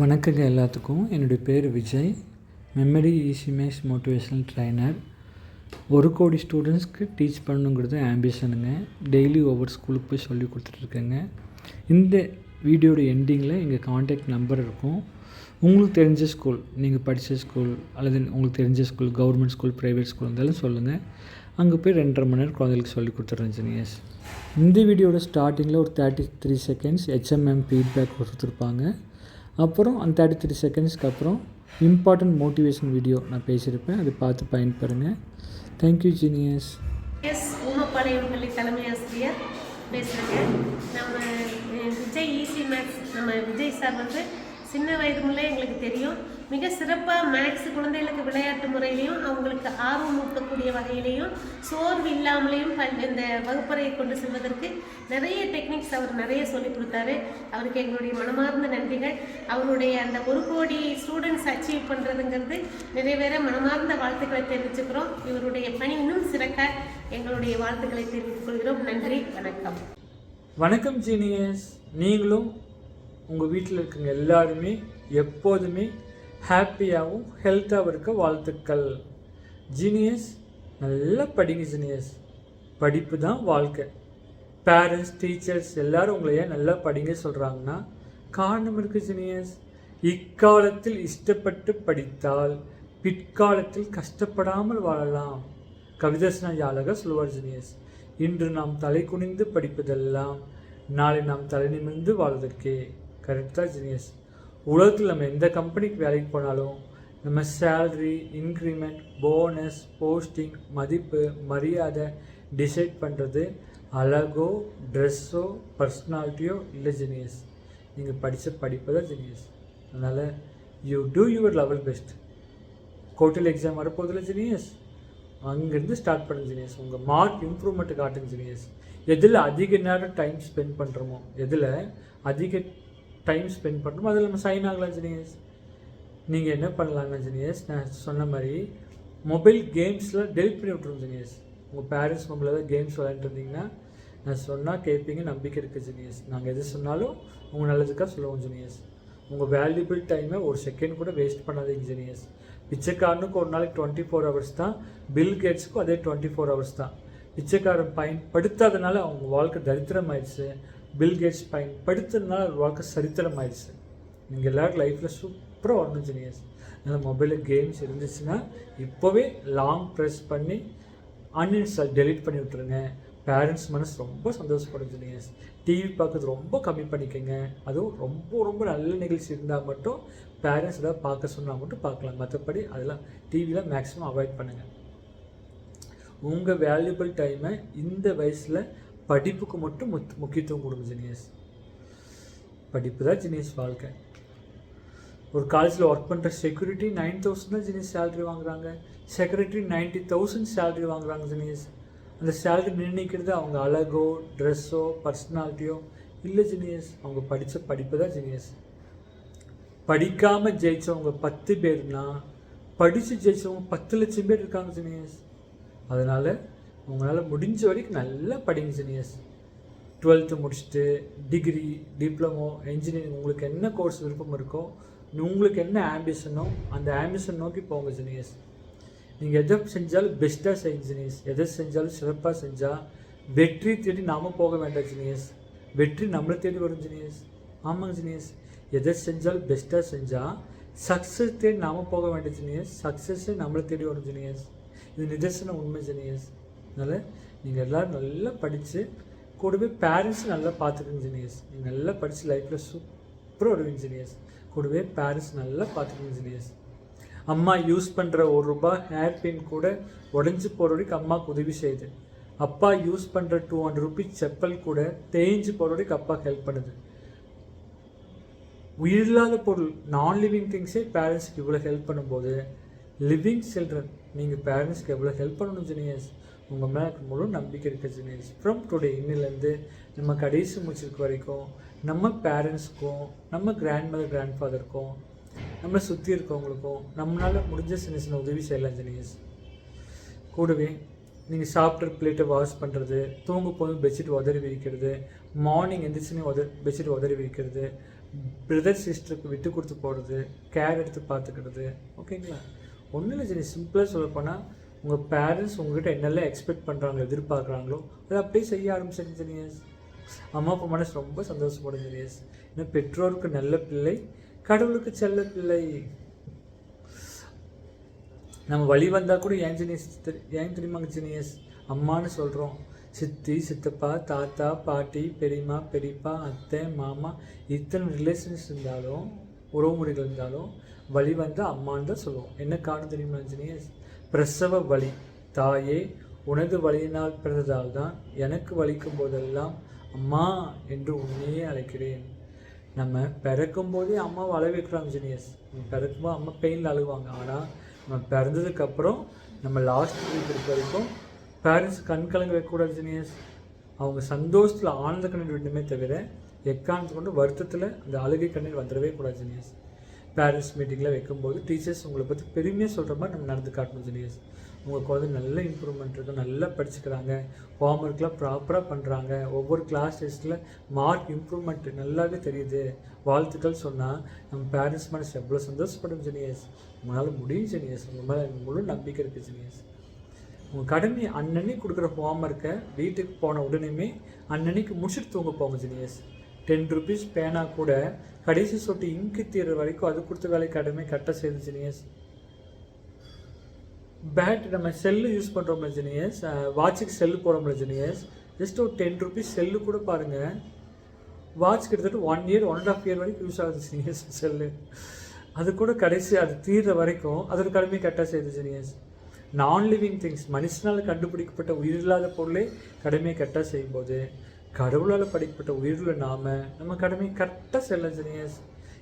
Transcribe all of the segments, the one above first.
வணக்கங்க எல்லாத்துக்கும். என்னுடைய பேர் Vijay. Memory easy max motivational trainer. 1,00,00,000 ஸ்டூடெண்ட்ஸ்க்கு டீச் பண்ணணுங்கிறது ஆம்பிஷனுங்க. டெய்லி ஒவ்வொரு ஸ்கூலுக்கு போய் சொல்லி கொடுத்துட்ருக்கேங்க. இந்த வீடியோட எண்டிங்கில் எங்கள் காண்டாக்ட் நம்பர் இருக்கும். உங்களுக்கு தெரிஞ்ச ஸ்கூல், நீங்கள் படித்த ஸ்கூல் அல்லது உங்களுக்கு தெரிஞ்ச school, government school, private school இருந்தாலும் சொல்லுங்கள். அங்கே போய் 2.5 மணி நேரம் குழந்தைகளுக்கு சொல்லி கொடுத்துட்றேன் இன்ஜினியர்ஸ். இந்த வீடியோட ஸ்டார்டிங்கில் ஒரு 33 செகண்ட்ஸ் ஹெச்எம்எம் ஃபீட்பேக் கொடுத்துருப்பாங்க. அப்புறம் அந்த 33 செகண்ட்ஸ்க்கு அப்புறம் இம்பார்ட்டன்ட் மோட்டிவேஷன் வீடியோ நான் பேசியிருப்பேன். அதை பார்த்து பயன்பெறுங்க. Thank you genius. ஊமப்பாளையம் பள்ளி தலைமை ஆசிரியர் பேசுகிறேங்க. நம்ம விஜய் ஈஸி மேக்ஸ், நம்ம விஜய் சார் சின்ன வயது முன்னே எங்களுக்கு தெரியும். மிக சிறப்பாக மேக்ஸ் குழந்தைகளுக்கு விளையாட்டு முறையிலையும் அவங்களுக்கு ஆர்வம் ஊட்டக்கூடிய வகையிலையும் சோர்வு இல்லாமலேயும் இந்த வகுப்பறையை கொண்டு செல்வதற்கு நிறைய டெக்னிக்ஸ் அவர் நிறைய சொல்லிக் கொடுத்தாரு. அவருக்கு எங்களுடைய மனமார்ந்த நன்றிகள். அவருடைய அந்த 1,00,00,000 ஸ்டூடெண்ட்ஸ் அச்சீவ் பண்ணுறதுங்கிறது நிறைவேற மனமார்ந்த வாழ்த்துக்களை தெரிவிச்சுக்கிறோம். இவருடைய பணி இன்னும் சிறக்க எங்களுடைய வாழ்த்துக்களை தெரிவித்துக் கொள்கிறோம். நன்றி, வணக்கம். வணக்கம் ஜீனியஸ். நீங்களும் உங்கள் வீட்டில் இருக்கவங்க எல்லாருமே எப்போதுமே ஹாப்பியாகவும் ஹெல்த்தாகவும் இருக்க வாழ்த்துக்கள். ஜீனியஸ், நல்லா படிங்க ஜீனியஸ். படிப்பு தான் வாழ்க்கை. பேரண்ட்ஸ், டீச்சர்ஸ் எல்லோரும் உங்களை ஏன் நல்லா படிங்க சொல்கிறாங்கன்னா காரணம் இருக்குது ஜீனியஸ். இக்காலத்தில் இஷ்டப்பட்டு படித்தால் பிற்காலத்தில் கஷ்டப்படாமல் வாழலாம். கவிதாசனா யாழக சொல்லுவார் ஜீனியஸ். இன்று நாம் தலை குனிந்து படிப்பதெல்லாம் நாளை நாம் தலை நிமிர்ந்து வாழ்வதற்கே. கரெக்டாக ஜீனியஸ். உலகத்தில் நம்ம எந்த கம்பெனிக்கு வேலைக்கு போனாலும் நம்ம சேல்ரி, இன்க்ரிமெண்ட், போனஸ், போஸ்டிங், மதிப்பு, மரியாதை டிசைட் பண்ணுறது அழகோ, ட்ரெஸ்ஸோ, பர்சனாலிட்டியோ இல்லை ஜீனியஸ். நீங்கள் படித்த படிப்பு தான் ஜீனியஸ். அதனால் you two your level best. கோர்ட்டில் எக்ஸாம் வரப்போதில்லை ஜீனியஸ். அங்கேருந்து ஸ்டார்ட் பண்ணுங்க ஜீனியஸ். உங்கள் மார்க் இம்ப்ரூவ்மெண்ட்டு காட்டுங்க ஜீனியஸ். எதில் அதிக நேரம் டைம் ஸ்பெண்ட் பண்ணுறோமோ, எதில் அதிக டைம் ஸ்பெண்ட் பண்ணுறோமோ அதில் நம்ம சைன் ஆகலாம் ஜீனியஸ். நீங்கள் என்ன பண்ணலாங்க ஜீனியஸ், நான் சொன்ன மாதிரி மொபைல் கேம்ஸில் டெலிட் பண்ணி விட்ருங்க ஜீனியஸ். உங்கள் பேரண்ட்ஸ் மொபைலில் தான் கேம்ஸ் விளையாண்டுருந்தீங்கன்னா நான் சொன்னால் கேட்பீங்க, நம்பிக்கை இருக்குது ஜீனியஸ். நாங்கள் எது சொன்னாலும் உங்கள் நல்லதுக்காக சொல்லுவோம் ஜீனியஸ். உங்கள் வேல்யூபிள் டைமை ஒரு செகண்ட் கூட வேஸ்ட் பண்ணாதீங்க ஜீனியஸ். பிச்சைக்காரனுக்கு ஒரு நாளைக்கு 24 ஹவர்ஸ் தான், பில் கேட்ஸுக்கும் அதே 24 ஹவர்ஸ் தான். பிச்சைக்காரன் பயன்படுத்தாதனால அவங்க வாழ்க்கை தரித்திரம் ஆயிடுச்சு. பில் கேட்ஸ் பயன்படுத்துறதுனால வாழ்க்கை சரித்திரம் ஆயிடுச்சு. நீங்கள் எல்லோரும் லைஃப்பில் சூப்பராக வரணும் ஜீனியஸ். அதனால் மொபைலில் கேம்ஸ் இருந்துச்சுன்னா இப்போவே லாங் ப்ரெஸ் பண்ணி அன்இன்ஸ்டால் டெலிட் பண்ணி விட்டுருங்க. பேரண்ட்ஸ் மனசு ரொம்ப சந்தோஷப்படும் ஜீனியஸ். டிவி பார்க்குறது ரொம்ப கம்மி பண்ணிக்கோங்க. அதுவும் ரொம்ப ரொம்ப நல்ல நிகழ்ச்சி இருந்தால் மட்டும் பேரண்ட்ஸ் ஏதாவது பார்க்க சொன்னால் மட்டும் பார்க்கலாம். மற்றபடி அதெல்லாம் டிவியில் மேக்ஸிமம் அவாய்ட் பண்ணுங்கள். உங்கள் வேல்யூபிள் டைமை இந்த வயசில் படிப்புக்கு மட்டும் முக்கியத்துவம் கொடுங்க ஜீனியஸ். படிப்பு தான் ஜீனியஸ் வாழ்க்கை. ஒரு காலேஜில் ஒர்க் பண்ணுற செக்யூரிட்டி 9,000 தான் ஜீனியஸ் சேலரி வாங்குறாங்க. செக்ரட்டரி 90,000 சேலரி வாங்குறாங்க ஜீனியஸ். அந்த சேலரி நிர்ணயிக்கிறது அவங்க அழகோ, ட்ரெஸ்ஸோ, பர்சனாலிட்டியோ இல்லை ஜீனியஸ். அவங்க படித்த படிப்பு தான் ஜீனியஸ். படிக்காமல் ஜெயித்தவங்க 10 பேர்னா படித்து ஜெயித்தவங்க 10 லட்சம் பேர் இருக்காங்க ஜீனியஸ். அதனால் உங்களால் முடிஞ்ச வரைக்கும் நல்லா படிங்க ஜீனியஸ். 12th முடிச்சுட்டு டிகிரி, டிப்ளமோ, இன்ஜினியரிங் உங்களுக்கு என்ன கோர்ஸ் விருப்பம் இருக்கோ, உங்களுக்கு என்ன ஆம்பிஷனோ அந்த ஆம்பிஷன் நோக்கி போங்க ஜீனியஸ். நீங்கள் எதை செஞ்சாலும் பெஸ்ட்டாக செய்யுங்க ஜீனியஸ். எதை செஞ்சாலும் சிறப்பாக செஞ்சால் வெற்றி தேடி நாம் போக வேண்டாம் ஜீனியஸ். வெற்றி நம்மளை தேடி வரும் ஜீனியஸ். ஆமாங்க ஜீனியஸ். எதை செஞ்சாலும் பெஸ்ட்டாக செஞ்சால் சக்ஸஸ் தேடி நாம் போக வேண்டாம் ஜீனியஸ். சக்ஸஸே நம்மளை தேடி வரும் ஜீனியஸ். இது நிதர்சன உண்மை ஜீனியஸ். அதனால் நீங்கள் எல்லோரும் நல்லா படித்து கூடவே பேரண்ட்ஸ் நல்லா பார்த்துக்குங்க ஜீனியஸ். நீங்கள் நல்லா படித்து லைஃப்பில் சூப்பராக வருவீங்க ஜீனியஸ். கூடவே பேரண்ட்ஸ் நல்லா பார்த்துக்குங்க ஜீனியஸ். அம்மா யூஸ் பண்ணுற ₹1 ஹேர் பின் கூட உடஞ்சி போகிற வரைக்கும் அம்மாவுக்கு உதவி செய்யுது. அப்பா யூஸ் பண்ணுற ₹200 செப்பல் கூட தேய்ஞ்சி போகிற வரைக்கும் அப்பாவுக்கு ஹெல்ப் பண்ணுது. உயிரில்லாத பொருள், நான் லிவிங் திங்ஸே பேரண்ட்ஸ்க்கு இவ்வளோ ஹெல்ப் பண்ணும்போது லிவிங் சில்ட்ரன் நீங்கள் பேரண்ட்ஸ்க்கு எவ்வளோ ஹெல்ப் பண்ணணும் ஜீனியஸ். உங்கள் மேலே முழு நம்பிக்கை இருக்குது ஜீனியஸ். ஃப்ரம் டுடே இன்னிலேருந்து நம்ம கடைசி முடிச்சிருக்க வரைக்கும் நம்ம பேரண்ட்ஸ்க்கும், நம்ம கிராண்ட்மதர், கிராண்ட்ஃபாதருக்கும், நம்மளை சுற்றி இருக்கவங்களுக்கும் நம்மளால் முடிஞ்ச சின்ன சின்ன உதவி செய்யலாம் ஜீனியஸ். கூடவே நீங்கள் சாப்பிட்ற பிளேட்டை வாஷ் பண்ணுறது, தூங்க போதும் பெட்ஷீட் உதறி வைக்கிறது, மார்னிங் எந்திரிச்சுன்னு பெட்ஷீட் உதறி வைக்கிறது, பிரதர் சிஸ்டருக்கு விட்டு கொடுத்து போகிறது, கேர் எடுத்து பார்த்துக்கிறது. ஓகேங்களா? ஒன்றும் இல்லை ஜெனியஸ், சிம்பிளாக சொல்லப்போனால் உங்கள் பேரண்ட்ஸ் உங்கள்கிட்ட என்னெல்லாம் எக்ஸ்பெக்ட் பண்ணுறாங்களோ, எதிர்பார்க்குறாங்களோ அதை அப்படியே செய்ய ஆரம்பிச்சிருங்க ஜெனியஸ். அம்மா அப்பா மனசு ரொம்ப சந்தோஷப்படும் ஜெனியஸ். ஏன்னா பெற்றோருக்கு நல்ல பிள்ளை, கடவுளுக்கு செல்ல பிள்ளை. நம்ம வழி வந்தால் கூட ஏன் ஜெனியஸ், ஏன் தெரியுமாங்க ஜெனியஸ், அம்மானு சொல்கிறோம். சித்தி, சித்தப்பா, தாத்தா, பாட்டி, பெரியம்மா, பெரியப்பா, அத்தை, மாமா, இத்தனை ரிலேஷன்ஸ் இருந்தாலும், உறவுமுறைகள் இருந்தாலும் வழி வந்தால் அம்மான்னு தான் சொல்லுவோம். என்ன காரணம் தெரியுமா ஜெனியஸ்? பிரசவ வலி. தாயே, உனது வலியினால் பிறந்ததால் தான் எனக்கு வலிக்கும் போதெல்லாம் அம்மா என்று உன்னையே அழைக்கிறேன். நம்ம பிறக்கும் போதே அம்மாவை அழ வைக்கிறாங்க ஜெனியஸ். நம்ம பிறக்கும்போது அம்மா பெயினில் அழுவாங்க. ஆனால் நம்ம பிறந்ததுக்கப்புறம் நம்ம லாஸ்ட் வீக் இருக்க வரைக்கும் பேரண்ட்ஸ் கண் கலங்க வைக்கக்கூடாது ஜெனியஸ். அவங்க சந்தோஷத்தில் ஆனந்த கண்ணீர் விடணுமே தவிர எக்காரணத்தை கொண்டு வருத்தத்தில் அந்த அழுகை கண்ணீர் வந்துடவே கூடாது ஜெனியஸ். பேரண்ட்ஸ் மீட்டிங்கில் வைக்கும்போது டீச்சர்ஸ் உங்களை பற்றி பெருமையாக சொல்கிற மாதிரி நம்ம நடந்து காட்டணும் ஜெனியஸ். உங்கள் குழந்தை நல்ல இம்ப்ரூவ்மெண்ட் இருக்குது, நல்லா படிச்சுக்கிறாங்க, ஹோம்ஒர்க்லாம் ப்ராப்பராக பண்ணுறாங்க, ஒவ்வொரு கிளாஸ் டெஸ்ட்டில் மார்க் இம்ப்ரூவ்மெண்ட் நல்லாவே தெரியுது, வாழ்த்துக்கள் சொன்னால் நம்ம பேரண்ட்ஸ் மனசு எவ்வளோ சந்தோஷப்படும் ஜெனியஸ். உங்களால் முடியும் ஜெனியஸ், உங்கள் மேலே முழு நம்பிக்கை இருக்குது ஜெனியஸ். உங்கள் கடமை அன்னன்னைக்கு கொடுக்குற ஹோம்ஒர்க்கை வீட்டுக்கு போன உடனேயுமே அன்னன்னைக்கு முடிச்சுட்டு தூங்க போங்க ஜெனியஸ். 10 ருபீஸ் பேனா கூட கடைசி சொட்டு இங்கு தீர்ற வரைக்கும் அது கொடுத்த வேலை கடமை கரெக்டாக செய்து ஜெனியஸ். பேட் நம்ம செல்லு யூஸ் பண்ணுறோம்ல ஜெனியஸ், வாட்சுக்கு செல்லு போகிறோம்ல ஜெனியஸ், ஜஸ்ட் ஒரு 10 ருபீஸ் செல்லு கூட பாருங்கள், வாட்ச் கிட்டத்தட்ட 1 இயர் 1.5 இயர் வரைக்கும் யூஸ் ஆகுது ஜெனியஸ் செல்லு. அது கூட கடைசி அது தீர்ற வரைக்கும் அதோட கடமை கரெக்டாக செய்யுது ஜெனியஸ். நான் லிவிங் திங்ஸ், மனுஷனால் கண்டுபிடிக்கப்பட்ட உயிரில்லாத பொருளே கடமையை கரெக்டாக செய்யும்போது கடவுளால் படிக்கப்பட்ட உயிருள்ள நம்ம கடமை கரெக்டாக செய்யலாம் ஜெனியஸ்.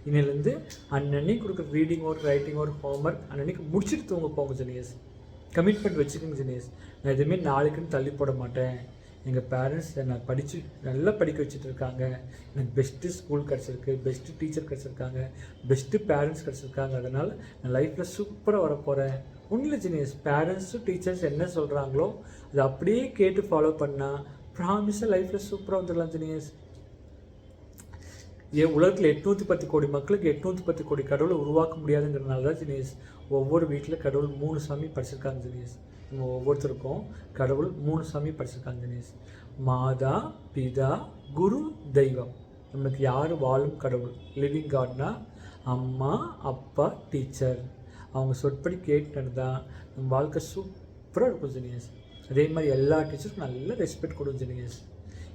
இன்னிலேருந்து அன்னன்னைக்கு கொடுக்குற reading work, writing work, homework அன்னன்னைக்கு முடிச்சுட்டு தூங்க போங்க ஜெனியஸ். கமிட்மெண்ட் வச்சுக்கோங்க ஜெனியஸ். நான் எதுவுமே நாளைக்குன்னு தள்ளி போட மாட்டேன். எங்கள் பேரண்ட்ஸ் என்னை படித்து நல்லா படிக்க வச்சுட்டு இருக்காங்க, எனக்கு பெஸ்ட்டு ஸ்கூல் கிடச்சிருக்கு, பெஸ்ட்டு டீச்சர் கிடச்சிருக்காங்க, பெஸ்ட்டு பேரண்ட்ஸ் கிடச்சிருக்காங்க, அதனால் நான் லைஃப்பில் சூப்பராக வரப்போகிறேன். ஒன்றும் ஜெனியஸ், பேரண்ட்ஸும் டீச்சர்ஸ் என்ன சொல்கிறாங்களோ அதை அப்படியே கேட்டு ஃபாலோ பண்ணால் ப்ராமிஸாக லைஃப்பில் சூப்பராக வந்துடலாம் ஜெனியஸ். உலகத்தில் 810 கோடி மக்களுக்கு 810 கோடி கடவுளை உருவாக்க முடியாதுங்கிறதுனால தான் ஜெனியஸ் ஒவ்வொரு வீட்டில் கடவுள் 3 சாமி படிச்சிருக்காங்க ஜெனியஸ். நம்ம ஒவ்வொருத்தருக்கும் கடவுள் 3 சாமி படிச்சிருக்காங்க ஜெனியஸ். மாதா, பிதா, குரு, தெய்வம். நம்மளுக்கு யார் வாழும் கடவுள், லிவிங் காட்னா அம்மா, அப்பா, டீச்சர். அவங்க சொற்படி கேட்டுன்னு தான் நம்ம வாழ்க்கை சூப்பராக இருக்கும் ஜெனியஸ். அதே மாதிரி எல்லா டீச்சருக்கும் நல்ல ரெஸ்பெக்ட் கொடுக்கும் ஜெனியஸ்.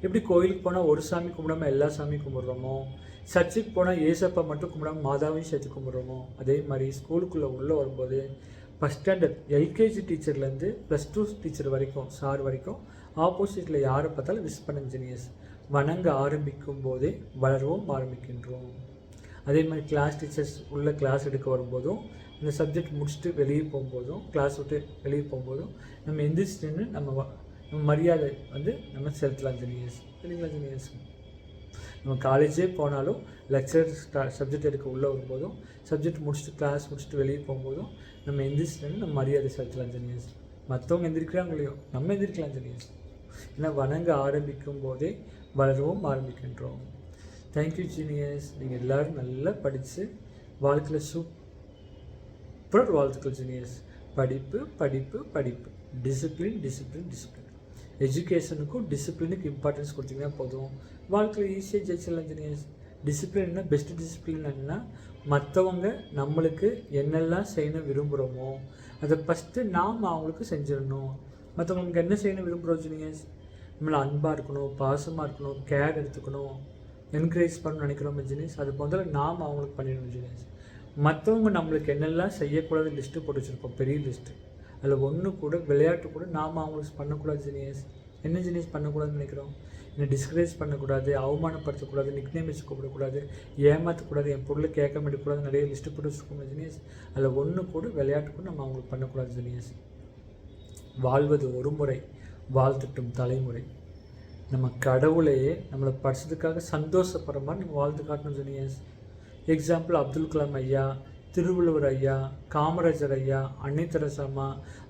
எப்படி கோயிலுக்கு போனால் ஒரு சாமி கும்பிடாமல் எல்லா சாமியும் கும்பிட்றோமோ, சர்ச்சுக்கு போனால் ஏசப்பா மட்டும் கும்பிடாமல் மாதாவையும் சேர்த்து கும்பிட்றோமோ, அதே மாதிரி ஸ்கூலுக்குள்ளே உள்ளே வரும்போது ஃபஸ்ட் ஸ்டாண்டர்ட் எல்கேஜி டீச்சர்லேருந்து +2 டீச்சர் வரைக்கும், சார் வரைக்கும் ஆப்போசிட்டில் யாரை பார்த்தாலும் விஷ் பண்ணுங்க ஜெனியஸ். வணங்க ஆரம்பிக்கும் போதே வளரவும் ஆரம்பிக்கின்றோம். அதே மாதிரி கிளாஸ் டீச்சர்ஸ் உள்ள கிளாஸ் எடுக்க வரும்போதும், இந்த சப்ஜெக்ட் முடிச்சுட்டு வெளியே போகும்போதும், கிளாஸ் விட்டு வெளியே போகும்போதும் நம்ம எந்திரிச்சிட்டு நம்ம மரியாதை நம்ம செலுத்தலாம் ஜெனியஸ். இல்லைங்களா ஜெனியஸ்? நம்ம காலேஜே போனாலும் லெக்சர் சப்ஜெக்ட் எடுக்க உள்ளே வரும்போதும், சப்ஜெக்ட் முடிச்சுட்டு கிளாஸ் முடிச்சுட்டு வெளியே போகும்போதும் நம்ம எந்திரிச்சிட்டு நம்ம மரியாதை செலுத்தலாம் ஜெனியஸ். மற்றவங்க எந்திரிக்கிறாங்களையோ நம்ம எந்திரிக்கலாம் ஜெனியஸ். ஏன்னா வணங்க ஆரம்பிக்கும் போதே வளரவும் ஆரம்பிக்கின்றோம். Thank you genius. நீங்கள் எல்லோரும் நல்லா படித்து வாழ்க்கையில் சூப்பர் வாழ்த்துக்கள் ஜீனியஸ். படிப்பு படிப்பு படிப்பு, டிசிப்ளின் டிசிப்ளின் டிசிப்ளின். எஜுகேஷனுக்கும் டிசிப்ளினுக்கு இம்பார்ட்டன்ஸ் கொடுத்தீங்கன்னா போதும், வாழ்க்கையில் ஈஸியாக ஜெயிச்சிடலாம் ஜீனியஸ். டிசிப்ளின்னா பெஸ்ட் டிசிப்ளின் என்னன்னா, மற்றவங்க நம்மளுக்கு என்னெல்லாம் செய்யணும் விரும்புகிறோமோ அதை ஃபஸ்ட்டு நாம் அவங்களுக்கு செஞ்சிடணும். மற்றவங்களுக்கு என்ன செய்யணும் விரும்புகிறோம் ஜீனியஸ், நம்மளை அன்பாக இருக்கணும், பாசமாக இருக்கணும், கேர் எடுத்துக்கணும், என்கரேஜ் பண்ணணும்னு நினைக்கிறோம் ஜீனியஸ். அது முதல்ல நாம் அவங்களுக்கு பண்ணிடணும் ஜீனியஸ். மற்றவங்க நம்மளுக்கு என்னெல்லாம் செய்யக்கூடாது லிஸ்ட்டு போட்டு வச்சுருப்போம், பெரிய லிஸ்ட்டு. அதில் ஒன்று கூட விளையாட்டு கூட நாம் அவங்களுக்கு பண்ணக்கூடாது ஜீனியஸ். என்ன ஜீனியஸ் பண்ணக்கூடாதுன்னு நினைக்கிறோம்? என்னை டிஸ்கரேஜ் பண்ணக்கூடாது, அவமானப்படுத்தக்கூடாது, நிக்நேம் வச்சு கூப்பிடக்கூடாது, ஏமாற்றக்கூடாது, என் பொருளை கேட்காம எடுக்கக்கூடாது, நிறைய லிஸ்ட்டு போட்டு வச்சுருக்கோம் ஜீனியஸ். அதில் ஒன்று கூட விளையாட்டு கூட நம்ம அவங்களுக்கு பண்ணக்கூடாது ஜீனியஸ். வாழ்வது ஒரு முறை, வாழ்த்துட்டும் தலைமுறை. நம்ம கடவுளையே நம்மளை படித்ததுக்காக சந்தோஷப்படுற மாதிரி நம்ம வாழ்த்து காட்டணும் ஜீனியஸ். எக்ஸாம்பிள் அப்துல் கலாம் ஐயா, திருவள்ளுவர் ஐயா, காமராஜர் ஐயா, அன்னை தெரசா அம்மா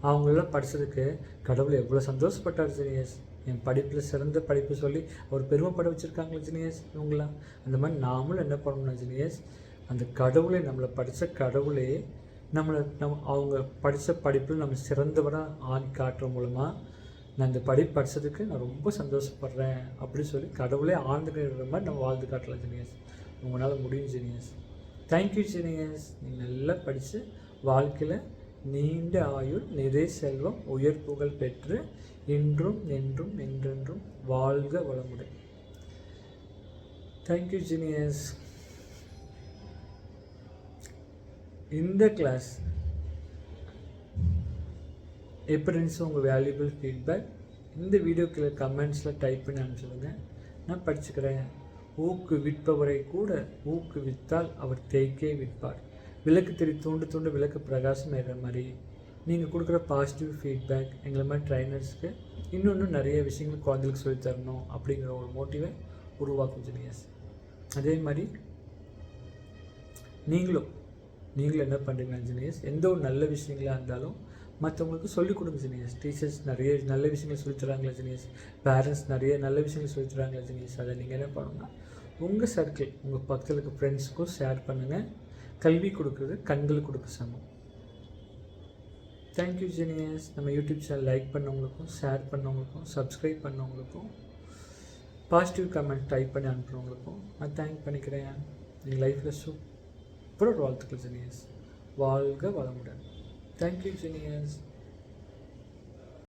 அவங்களெல்லாம் படித்ததுக்கு கடவுள் எவ்வளோ சந்தோஷப்பட்டார் ஜீனியஸ். என் படிப்பில் சிறந்த படிப்பு சொல்லி அவர் பெருமைப்பட வச்சுருக்காங்களே ஜீனியஸ் இவங்களாம். அந்த மாதிரி நாமளும் என்ன பண்ணணும்னா ஜீனியஸ், அந்த கடவுளை நம்மளை படித்த கடவுளே அவங்க படித்த படிப்பில் நம்ம சிறந்தவராக ஆணி காட்டுற மூலமாக நான் இந்த படிப்பு படித்ததுக்கு நான் ரொம்ப சந்தோஷப்படுறேன் அப்படின்னு சொல்லி கடவுளே ஆழ்ந்துக்கிற மாதிரி நம்ம வாழ்ந்து காட்டலாம் ஜீனியஸ். உங்களால் முடியும் ஜீனியஸ். Thank you genius. நீங்கள் நல்லா படித்து வாழ்க்கையில் நீண்ட ஆயுள், நிறை செல்வம், உயர் புகழ் பெற்று இன்றும் என்றும் என்றென்றும் வாழ்க வளமுடன். Thank you genius. இந்த கிளாஸ் எப்படி இருந்துச்சு உங்கள் வேல்யூபிள் ஃபீட்பேக் இந்த வீடியோக்குள்ள கமெண்ட்ஸில் டைப் பண்ணி அனுப்பிச்சிடுங்க. நான் படிச்சுக்கிறேன். ஊக்குவிப்பவரை கூட ஊக்குவித்தால் அவர் தேய்க்கே விற்பார். விளக்கு திரி தூண்டு தூண்டு விளக்கு பிரகாசம் ஏற மாதிரி நீங்கள் கொடுக்குற பாசிட்டிவ் ஃபீட்பேக் எங்களை மாதிரி ட்ரைனர்ஸ்க்கு இன்னொன்று நிறைய விஷயங்கள் குழந்தைகளுக்கு சொல்லித்தரணும் அப்படிங்கிற ஒரு மோட்டிவை உருவாக்கும் ஜீனியஸ். அதே மாதிரி நீங்களும் என்ன பண்ணுறீங்களா ஜீனியஸ், எந்த ஒரு நல்ல விஷயங்களாக இருந்தாலும் மற்றவங்களுக்கு சொல்லிக் கொடுங்க ஜீனியஸ். டீச்சர்ஸ் நிறைய நல்ல விஷயங்கள் சொல்லித்தராங்களா ஜீனியஸ், பேரண்ட்ஸ் நிறைய நல்ல விஷயங்கள் சொல்லித்தராங்களா ஜீனியஸ். அதை நீங்கள் என்ன பண்ணணும்னா உங்கள் சர்க்கிள், உங்கள் பக்கத்தில் இருக்க ஃப்ரெண்ட்ஸுக்கும் ஷேர் பண்ணுங்கள். கல்வி கொடுக்குறது கண்களுக்கு கொடுக்க சமம். Thank you genius. நம்ம யூடியூப் சேனல் லைக் பண்ணவங்களுக்கும், ஷேர் பண்ணவங்களுக்கும், சப்ஸ்கிரைப் பண்ணவங்களுக்கும், பாசிட்டிவ் கமெண்ட் டைப் பண்ணி அனுப்புகிறவங்களுக்கும் நான் தேங்க் பண்ணிக்கிறேன். நீங்கள் லைஃப்பில் சூப்பர் வாழ்த்துக்கள் ஜீனியஸ். வாழ்க வளமுடன். Thank you genius.